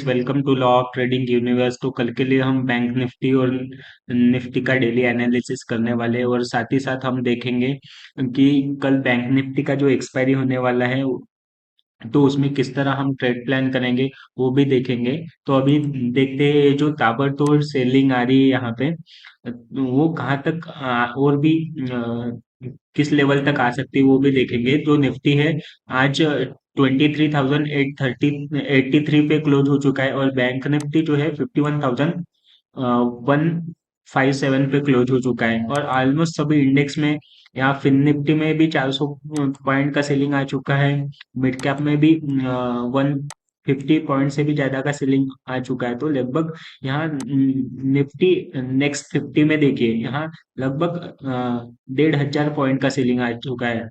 Welcome to law of trading universe. तो कल के लिए हम बैंक निफ्टी और निफ्टी का डेली एनालिसिस करने वाले हैं और साथ ही साथ हम देखेंगे कि कल बैंक निफ्टी का जो एक्सपायरी होने वाला है तो उसमें किस तरह हम ट्रेड प्लान करेंगे वो भी देखेंगे। तो अभी देखते हैं, ये जो ताबड़तोड़ सेलिंग आ रही है यहाँ पे वो कहाँ तक और भी किस लेवल तक आ सकती है वो भी देखेंगे। जो निफ्टी है आज 23,830 83 पे क्लोज हो चुका है और बैंक निफ्टी जो है 51,157 पे क्लोज हो चुका है और ऑलमोस्ट सभी इंडेक्स में, यहाँ फिन निफ्टी में भी 400 पॉइंट का सेलिंग आ चुका है। मिड कैप में भी 150 पॉइंट से भी ज्यादा का सेलिंग आ चुका है। तो लगभग यहाँ निफ्टी नेक्स्ट 50 में देखिए, यहाँ लगभग 1,500 पॉइंट का सेलिंग आ चुका है।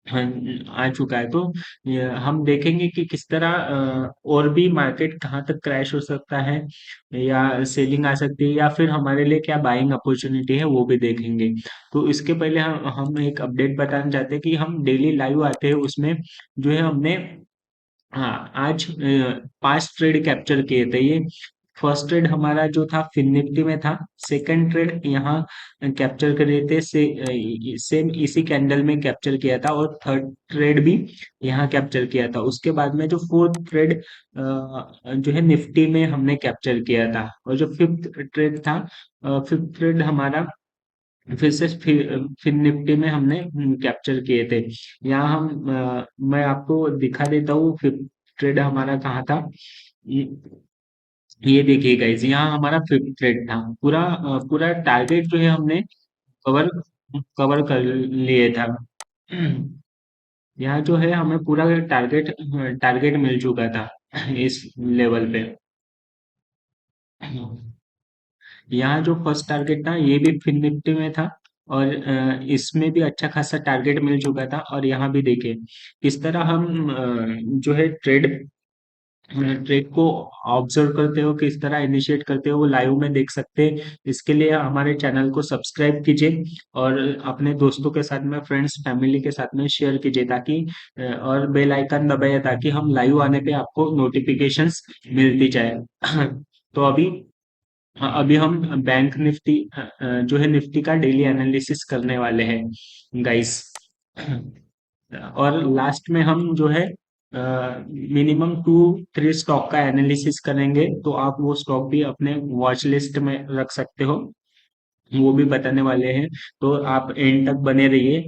हाँ, आ चुका है। तो हम देखेंगे कि किस तरह और भी मार्केट कहाँ तक क्रैश हो सकता है या सेलिंग आ सकती है या फिर हमारे लिए क्या बाइंग अपॉर्चुनिटी है वो भी देखेंगे। तो इसके पहले हम एक अपडेट बताना चाहते हैं कि हम डेली लाइव आते हैं, उसमें जो है हमने, हाँ, आज 5 ट्रेड कैप्चर किए थे। ये फर्स्ट ट्रेड हमारा जो था फिन निफ्टी में था। सेकंड ट्रेड यहाँ कैप्चर करे थे सेम इसी कैंडल में कैप्चर किया था और थर्ड ट्रेड भी यहाँ कैप्चर किया था। उसके बाद में जो फोर्थ ट्रेड जो है निफ्टी में हमने कैप्चर किया था और जो फिफ्थ ट्रेड था, फिफ्थ ट्रेड हमारा फिर से फिर निफ्टी में हमने कैप्चर किए थे। यहाँ मैं आपको दिखा देता हूँ फिफ्थ ट्रेड हमारा कहाँ था। ये ये देखिए गाइस, यहाँ हमारा फिफ्थ ट्रेड था। पूरा टारगेट जो है हमने कवर कवर कर लिए था। यहाँ जो है हमें पूरा टारगेट टारगेट मिल चुका था इस लेवल पे। यहाँ जो फर्स्ट टारगेट था ये भी फिन निफ्टी में था और इसमें भी अच्छा खासा टारगेट मिल चुका था। और यहाँ भी देखिए किस तरह हम जो है ट्रेड ट्रेड को ऑब्जर्व करते हो, किस तरह इनिशिएट करते हो वो लाइव में देख सकते हैं। इसके लिए हमारे चैनल को सब्सक्राइब कीजिए और अपने दोस्तों के साथ में, फ्रेंड्स फैमिली के साथ में शेयर कीजिए ताकि और बेल आइकन दबाइए ताकि हम लाइव आने पे आपको नोटिफिकेशंस मिलती जाए। तो अभी हम बैंक निफ्टी जो है निफ्टी का डेली एनालिसिस करने वाले हैं गाइस। और लास्ट में हम जो है मिनिमम 2-3 स्टॉक का एनालिसिस करेंगे, तो आप वो स्टॉक भी अपने वॉच लिस्ट में रख सकते हो, वो भी बताने वाले हैं। तो आप एंड तक बने रहिए।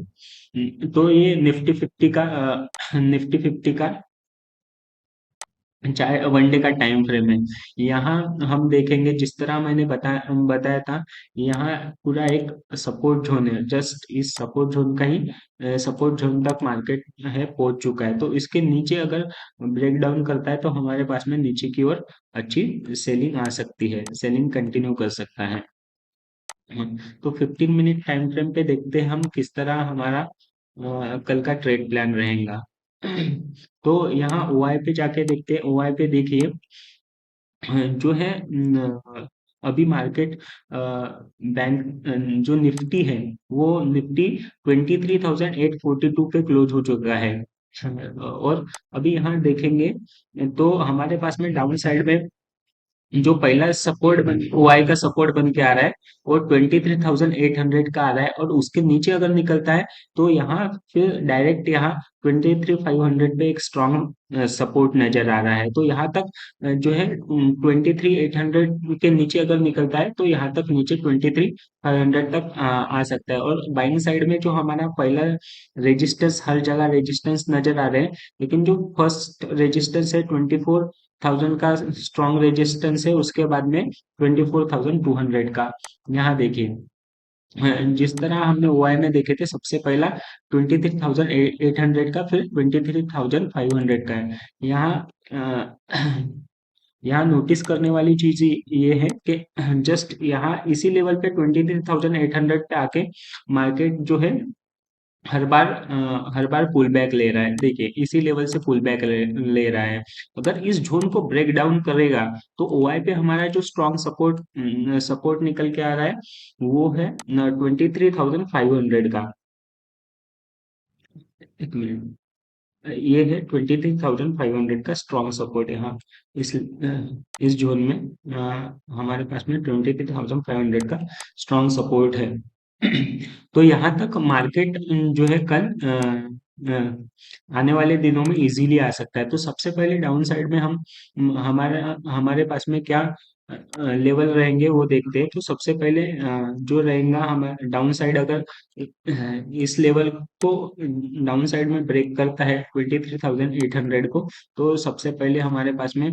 तो ये निफ्टी 50 का चाहे वनडे का टाइम फ्रेम है। यहाँ हम देखेंगे जिस तरह मैंने बताया था, यहाँ पूरा एक सपोर्ट जोन है। जस्ट इस सपोर्ट जोन का ही सपोर्ट जोन तक मार्केट है पहुंच चुका है। तो इसके नीचे अगर ब्रेक डाउन करता है तो हमारे पास में नीचे की ओर अच्छी सेलिंग आ सकती है, सेलिंग कंटिन्यू कर सकता है। तो 15 मिनट टाइम फ्रेम पे देखते हैं हम किस तरह हमारा कल का ट्रेड प्लान रहेगा। तो यहाँ ओआई पे जाके देखते हैं। ओआई पे देखिए जो है अभी मार्केट बैंक जो निफ्टी है वो निफ्टी 23,842 पे क्लोज हो चुका है। और अभी यहाँ देखेंगे तो हमारे पास में डाउन साइड में जो पहला सपोर्ट बन ओआई का सपोर्ट बन के आ रहा है वो 23,800 का आ रहा है और उसके नीचे अगर निकलता है तो यहाँ फिर डायरेक्ट यहाँ 23,500 पे एक स्ट्रॉन्ग सपोर्ट नजर आ रहा है। तो यहाँ तक जो है 23,800 के नीचे अगर निकलता है तो यहाँ तक नीचे 23,500 तक आ सकता है। और बाइंग साइड में जो हमारा पहला रेजिस्टेंस, हर जगह रेजिस्टेंस नजर आ रहे हैं, लेकिन जो फर्स्ट रेजिस्टेंस है 24,000 का स्ट्रॉन्ग रेजिस्टेंस है, उसके बाद में 24,200 का। यहाँ देखिए जिस तरह हमने ओआई में देखे थे, सबसे पहला 23,800 का, फिर 23,500 का है। यहाँ यहाँ नोटिस करने वाली चीज ये है कि जस्ट यहाँ इसी लेवल पे 23,800 पे आके मार्केट जो है हर बार पुल बैक ले रहा है। देखिए इसी लेवल से पुल बैक ले रहा है। अगर इस जोन को ब्रेक डाउन करेगा तो ओआई पे हमारा जो स्ट्रॉन्ग सपोर्ट निकल के आ रहा है वो है 23,500 का। एक मिनट। ये है 23,500 का स्ट्रॉन्ग सपोर्ट यहाँ इस जोन में हमारे पास में 23,500 का स्ट्रॉन्ग सपोर्ट है। तो यहाँ तक मार्केट जो है कल आने वाले दिनों में इजीली आ सकता है। तो सबसे पहले डाउन साइड में हम हमारे हमारे पास में क्या लेवल रहेंगे वो देखते हैं। तो सबसे पहले जो रहेगा हमारा डाउन साइड, अगर इस लेवल को डाउन साइड में ब्रेक करता है 23,800 को, तो सबसे पहले हमारे पास में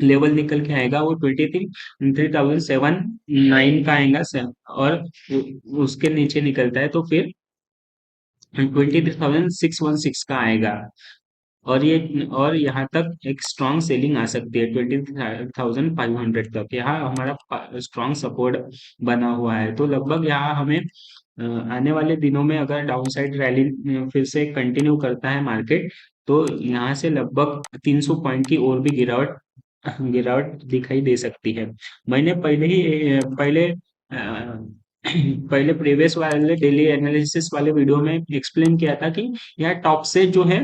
लेवल निकल के आएगा वो 23,709 का आएगा और उसके नीचे निकलता है तो फिर 23,616 का आएगा। और यहाँ तक एक स्ट्रॉन्ग सेलिंग आ सकती है 20,500 तक। यहाँ हमारा स्ट्रॉन्ग सपोर्ट बना हुआ है। तो लगभग यहाँ हमें आने वाले दिनों में अगर डाउन साइड रैली फिर से कंटिन्यू करता है मार्केट, तो यहाँ से लगभग 300 पॉइंट की और भी गिरावट गिरावट दिखाई दे सकती है। मैंने पहले ही पहले पहले प्रीवियस वाले डेली एनालिसिस वाले वीडियो में एक्सप्लेन किया था कि यहाँ टॉप से जो है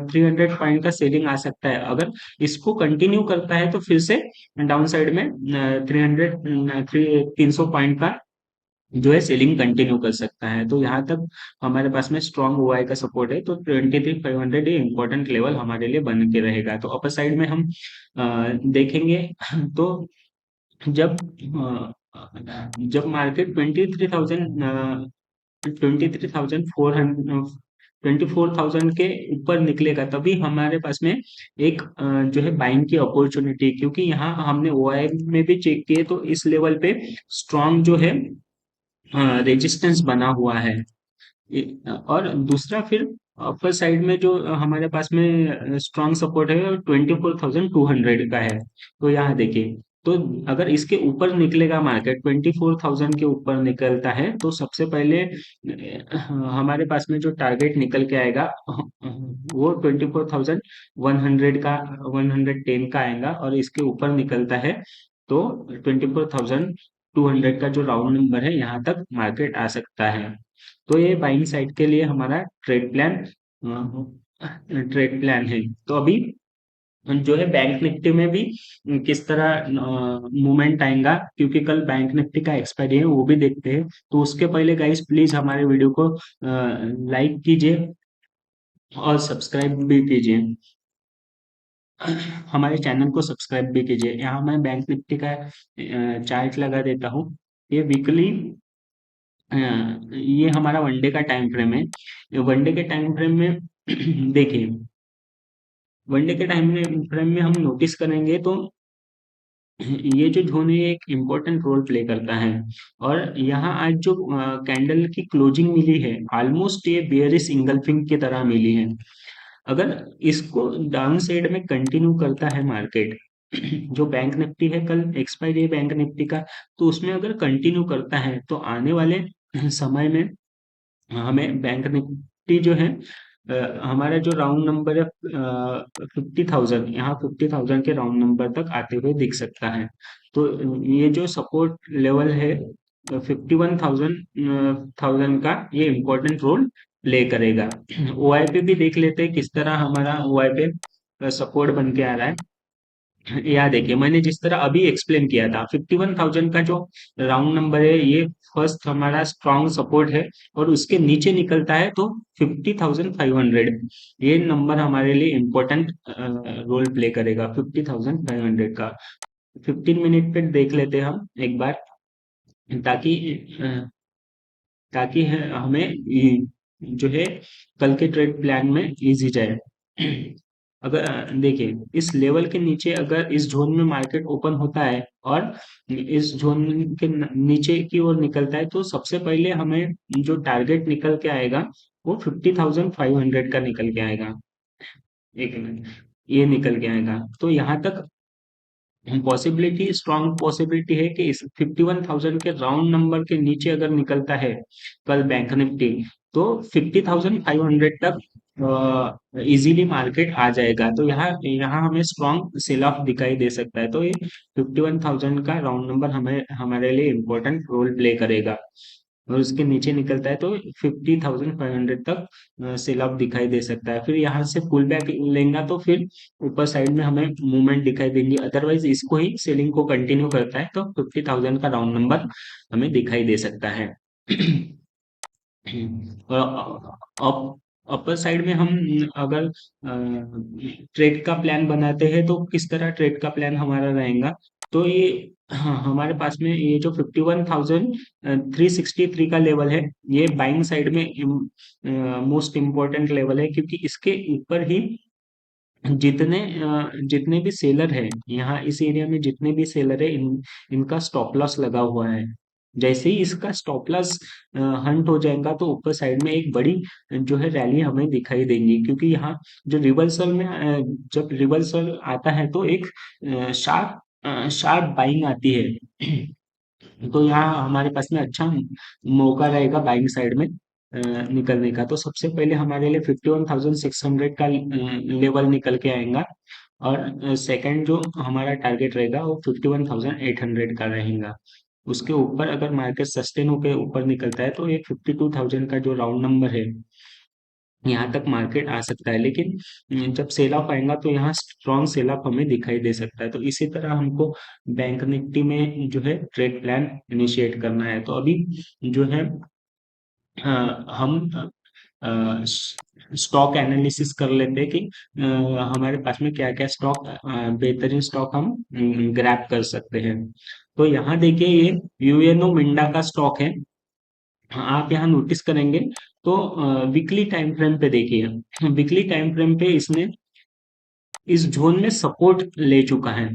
300 पॉइंट का सेलिंग आ सकता है। अगर इसको कंटिन्यू करता है तो फिर से डाउन साइड में 300 पॉइंट का जो है सेलिंग कंटिन्यू कर सकता है। तो यहाँ तक हमारे पास में स्ट्रॉन्ग ओआई का सपोर्ट है। तो 23,500 ये इंपॉर्टेंट लेवल हमारे लिए बन के रहेगा। तो अपर साइड में हम देखेंगे तो जब जब मार्केट 23,400 24,000 के ऊपर निकलेगा, तभी हमारे पास में एक जो है बाइंग की अपॉर्चुनिटी, क्योंकि यहाँ हमने ओआई में भी चेक किए तो इस लेवल पे स्ट्रॉन्ग जो है रेजिस्टेंस बना हुआ है। और दूसरा फिर अपर साइड में जो हमारे पास में स्ट्रॉन्ग सपोर्ट है 24,200 का है। तो यहाँ देखिए, तो अगर इसके ऊपर निकलेगा मार्केट 24,000 के ऊपर निकलता है तो सबसे पहले हमारे पास में जो टारगेट निकल के आएगा वो 24,100 का 110 का आएगा। और इसके ऊपर निकलता है तो 24,200 का जो राउंड नंबर है यहाँ तक मार्केट आ सकता है। तो ये बाइंग साइड के लिए हमारा ट्रेड प्लान है। तो अभी जो है बैंक निफ्टी में भी किस तरह मूवमेंट आएगा, क्योंकि कल बैंक निफ्टी का एक्सपायरी है, वो भी देखते हैं। तो उसके पहले गाइस प्लीज हमारे वीडियो को लाइक कीजिए और सब्सक्राइब भी कीजिए। हमारे चैनल को सब्सक्राइब भी कीजिए। यहाँ मैं बैंक निफ्टी का चार्ट लगा देता हूँ। ये वीकली ये हमारा वनडे का टाइम फ्रेम है। वनडे के टाइम फ्रेम में देखिए, वनडे के टाइम फ्रेम में हम नोटिस करेंगे तो ये जो जोन है एक इम्पोर्टेंट रोल प्ले करता है। और यहाँ आज जो कैंडल की क्लोजिंग मिली है ऑलमोस्ट ये बेयरिश इंगल्फिंग की तरह मिली है। अगर इसको डाउन साइड में कंटिन्यू करता है मार्केट, जो बैंक निफ्टी है कल एक्सपायरी है बैंक निफ्टी का, तो उसमें अगर कंटिन्यू करता है तो आने वाले समय में हमें बैंक निफ्टी जो है हमारा जो राउंड नंबर है 50,000, यहाँ 50,000 के राउंड नंबर तक आते हुए दिख सकता है। तो ये जो सपोर्ट लेवल है 51,000 का, ये इम्पोर्टेंट रोल प्ले करेगा। ओआई पे भी देख लेते हैं किस तरह हमारा ओआई पे सपोर्ट बन के आ रहा है। यहाँ देखिए, मैंने जिस तरह अभी एक्सप्लेन किया था 51,000 का जो राउंड नंबर है ये फर्स्ट हमारा स्ट्रॉन्ग सपोर्ट है। और उसके नीचे निकलता है तो 50,500, ये नंबर हमारे लिए इम्पोर्टेंट रोल प्ले करेगा 50,500 का। 15 मिनट पे देख लेते हैं हम एक बार, ताकि हमें जो है कल के ट्रेड प्लान में इजी जाए। अगर देखिए, इस लेवल के नीचे अगर इस जोन में मार्केट ओपन होता है और इस जोन के नीचे की ओर निकलता है, तो सबसे पहले हमें जो टारगेट निकल के आएगा वो 50,500 का निकल के आएगा। एक मिनट, ये निकल के आएगा। तो यहाँ तक पॉसिबिलिटी, स्ट्रॉन्ग पॉसिबिलिटी है कि इस 51,000 के राउंड नंबर के नीचे अगर निकलता है कल बैंक निफ्टी, तो 50,500 तक इजीली मार्केट आ जाएगा। तो यहाँ यहाँ हमें स्ट्रॉन्ग सेल ऑफ दिखाई दे सकता है। तो ये 51,000 का राउंड नंबर हमें हमारे लिए इम्पोर्टेंट रोल प्ले करेगा। और उसके नीचे निकलता है तो 50,500 तक सेल ऑफ दिखाई दे सकता है। फिर यहाँ से पुल बैक लेंगे तो फिर ऊपर साइड में हमें मूवमेंट दिखाई देंगी, अदरवाइज इसको ही सेलिंग को कंटिन्यू करता है तो 50,000 का राउंड नंबर हमें दिखाई दे सकता है। और अपर साइड में हम अगर ट्रेड का प्लान बनाते हैं तो किस तरह ट्रेड का प्लान हमारा रहेगा, तो ये हाँ, हमारे पास में ये जो 51,363 का लेवल है, ये बाइंग साइड में मोस्ट इम्पोर्टेंट लेवल है, क्योंकि इसके ऊपर ही जितने भी सेलर है, यहाँ इस एरिया में जितने भी सेलर है, इनका स्टॉप लॉस लगा हुआ है। जैसे ही इसका स्टॉप लॉस हंट हो जाएगा तो ऊपर साइड में एक बड़ी जो है रैली हमें दिखाई देंगी, क्योंकि यहाँ जो रिवर्सल में जब रिवर्सल आता है तो एक शार्प बाइंग आती है। तो यहाँ हमारे पास में अच्छा मौका रहेगा बाइंग साइड में निकलने का। तो सबसे पहले हमारे लिए 51,600 का लेवल निकल के आएगा, और सेकंड जो हमारा टारगेट रहेगा वो 51,800 का रहेगा। उसके ऊपर अगर मार्केट सस्टेन होकर ऊपर निकलता है तो ये 52,000 का जो राउंड नंबर है, यहाँ तक मार्केट आ सकता है। लेकिन जब सेल ऑफ आएगा तो यहाँ स्ट्रॉन्ग सेल ऑफ हमें दिखाई दे सकता है। तो इसी तरह हमको बैंक निफ्टी में जो है ट्रेड प्लान इनिशिएट करना है। तो अभी जो है हम स्टॉक एनालिसिस कर लेते हैं कि हमारे पास में क्या क्या स्टॉक बेहतरीन स्टॉक हम ग्रैब कर सकते हैं। तो यहाँ देखिए ये यूएनओ मिंडा का स्टॉक है। आप यहाँ नोटिस करेंगे तो वीकली टाइम फ्रेम पे देखिए, वीकली टाइम फ्रेम पे इसने इस जोन में सपोर्ट ले चुका है।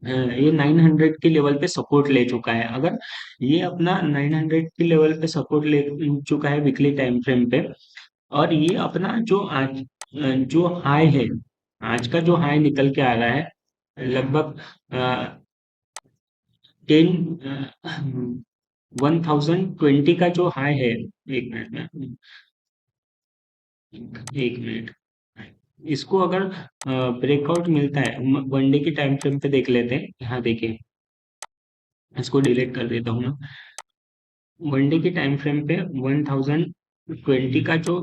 ये 900 के लेवल पे सपोर्ट ले चुका है। अगर ये अपना 900 के लेवल पे सपोर्ट ले चुका है वीकली टाइम फ्रेम पे, और ये अपना जो आज जो हाई है, आज का जो हाई निकल के आ रहा है लगभग 1020 का जो हाई है, एक मिनट में, एक मिनट, इसको अगर ब्रेकआउट मिलता है, वन डे की टाइम फ्रेम पे देख लेते हैं। यहाँ देखिए, इसको डिलीट कर देता हूँ मैं। वन डे की टाइम फ्रेम पे 1020 का जो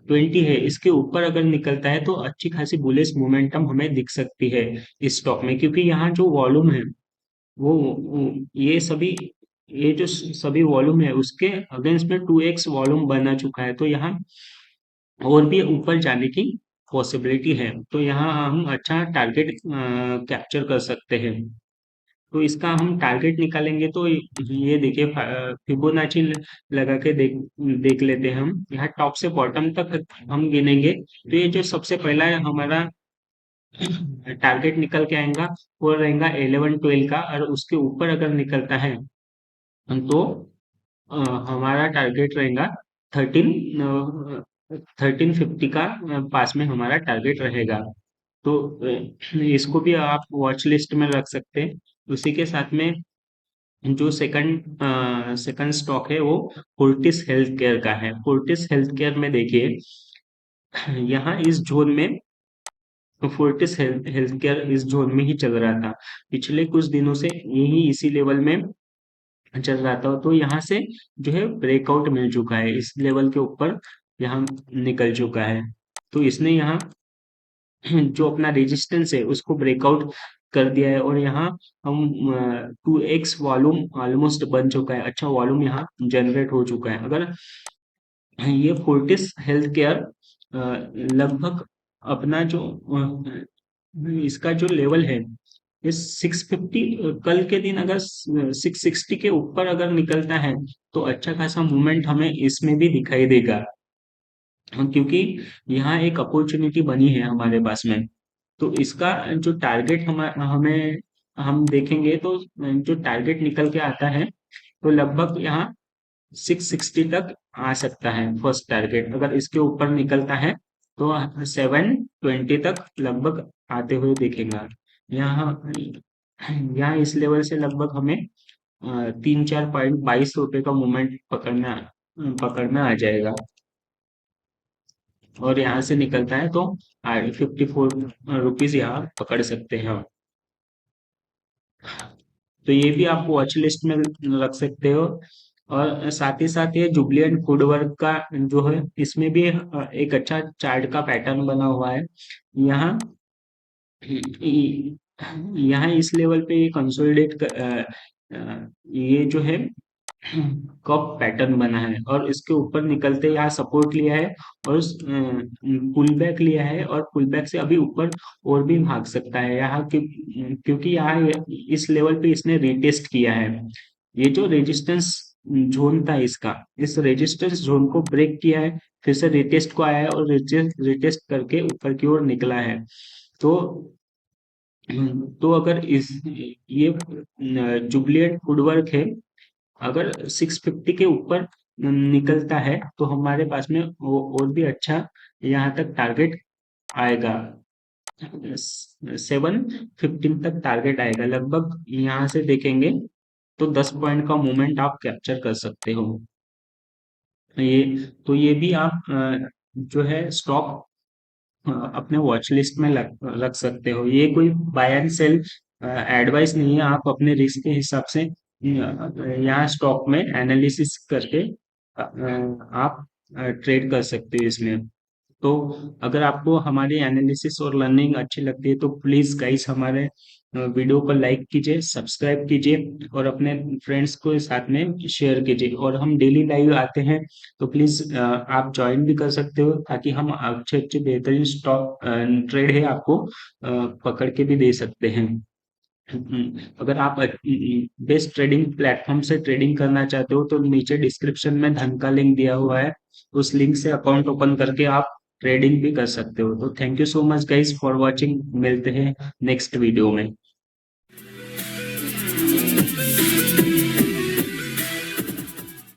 20 है, इसके ऊपर अगर निकलता है तो अच्छी खासी बुलिश मोमेंटम हमें दिख सकती है इस स्टॉक में, क्योंकि यहाँ जो वॉल्यूम है ये सभी, ये जो सभी वॉल्यूम है उसके अगेंस्ट में 2x वॉल्यूम बना चुका है। तो यहाँ और भी ऊपर जाने की पॉसिबिलिटी है। तो यहाँ हम अच्छा टारगेट कैप्चर कर सकते हैं। तो इसका हम टारगेट निकालेंगे तो ये देखिए, फिबोनाची लगा के देख लेते हैं हम। यहाँ टॉप से बॉटम तक हम गिनेंगे तो ये जो सबसे पहला है हमारा टारगेट निकल के आएगा वो रहेगा 11-12 का, और उसके ऊपर अगर निकलता है तो अ, हमारा टारगेट रहेगा 1350 का पास में हमारा टारगेट रहेगा। तो इसको भी आप वॉच लिस्ट में रख सकते हैं। उसी के साथ में जो सेकंड स्टॉक है वो फोर्टिस हेल्थ केयर का है। फोर्टिस हेल्थ केयर में देखिए, यहाँ इस जोन में फोर्टिस हेल्थ केयर इस जोन में ही चल रहा था पिछले कुछ दिनों से, यही इसी लेवल में चल रहा था। तो यहाँ से जो है ब्रेकआउट मिल चुका है, इस लेवल के ऊपर यहाँ निकल चुका है। तो इसने यहाँ जो अपना रेजिस्टेंस है उसको ब्रेकआउट कर दिया है, और यहाँ हम 2x वॉल्यूम ऑलमोस्ट बन चुका है, अच्छा वॉल्यूम यहाँ जनरेट हो चुका है। अगर ये फोर्टिस हेल्थ केयर लगभग अपना जो इसका जो लेवल है, ये 650, कल के दिन अगर 660 के ऊपर अगर निकलता है तो अच्छा खासा मूवमेंट हमें इसमें भी दिखाई देगा। क्योंकि यहाँ एक अपॉर्चुनिटी बनी है हमारे पास में। तो इसका जो टारगेट हमें हम देखेंगे तो जो टारगेट निकल के आता है तो लगभग यहाँ 660 तक आ सकता है फर्स्ट टारगेट। अगर इसके ऊपर निकलता है तो 720 तक लगभग आते हुए दिखेगा। यहाँ यहाँ इस लेवल से लगभग हमें 3-4 पॉइंट 22 रुपए का मूवमेंट पकड़ना आ जाएगा, और यहाँ से निकलता है तो 54 रुपीज यहाँ पकड़ सकते हैं हम। तो ये भी आप वॉच लिस्ट में रख सकते हो। और साथ ही साथ ये जुबलिएंट फुटवर्क का जो है, इसमें भी एक अच्छा चार्ट का पैटर्न बना हुआ है। यहाँ यहाँ इस लेवल पे ये कंसोलिडेट ये जो है कप पैटर्न बना है, और इसके ऊपर निकलते यहाँ सपोर्ट लिया है, और पुल बैक लिया है, और पुल बैक से अभी ऊपर और भी भाग सकता है यहाँ क्योंकि यहाँ इस लेवल पे इसने रिटेस्ट किया है। ये जो रेजिस्टेंस जोन था इसका, इस रेजिस्टेंस जोन को ब्रेक किया है, फिर से रिटेस्ट को आया है, और रिटेस्ट करके ऊपर की ओर निकला है। तो अगर इस ये जुबलिएंट वुडवर्क है, अगर 650 के ऊपर निकलता है तो हमारे पास में और भी अच्छा यहाँ तक टारगेट आएगा। 715 तक टारगेट आएगा लगभग। यहाँ से देखेंगे तो 10 पॉइंट का मूवमेंट आप कैप्चर कर सकते हो। ये भी आप जो है स्टॉक अपने वॉच लिस्ट में रख सकते हो। ये कोई बाय एंड सेल एडवाइस नहीं है, आप अपने रिस्क के हिसाब से यहाँ स्टॉक में एनालिसिस करके आप ट्रेड कर सकते हो इसमें। तो अगर आपको हमारी एनालिसिस और लर्निंग अच्छी लगती है तो प्लीज गाइस हमारे वीडियो को लाइक कीजिए, सब्सक्राइब कीजिए, और अपने फ्रेंड्स को साथ में शेयर कीजिए। और हम डेली लाइव आते हैं, तो प्लीज आप ज्वाइन भी कर सकते हो, ताकि हम अच्छे अच्छे बेहतरीन स्टॉक ट्रेड है आपको पकड़ के भी दे सकते हैं। अगर आप बेस्ट ट्रेडिंग प्लेटफॉर्म से ट्रेडिंग करना चाहते हो तो नीचे डिस्क्रिप्शन में धन का लिंक दिया हुआ है, उस लिंक से अकाउंट ओपन करके आप ट्रेडिंग भी कर सकते हो। तो thank you so much guys for watching, मिलते हैं नेक्स्ट वीडियो में।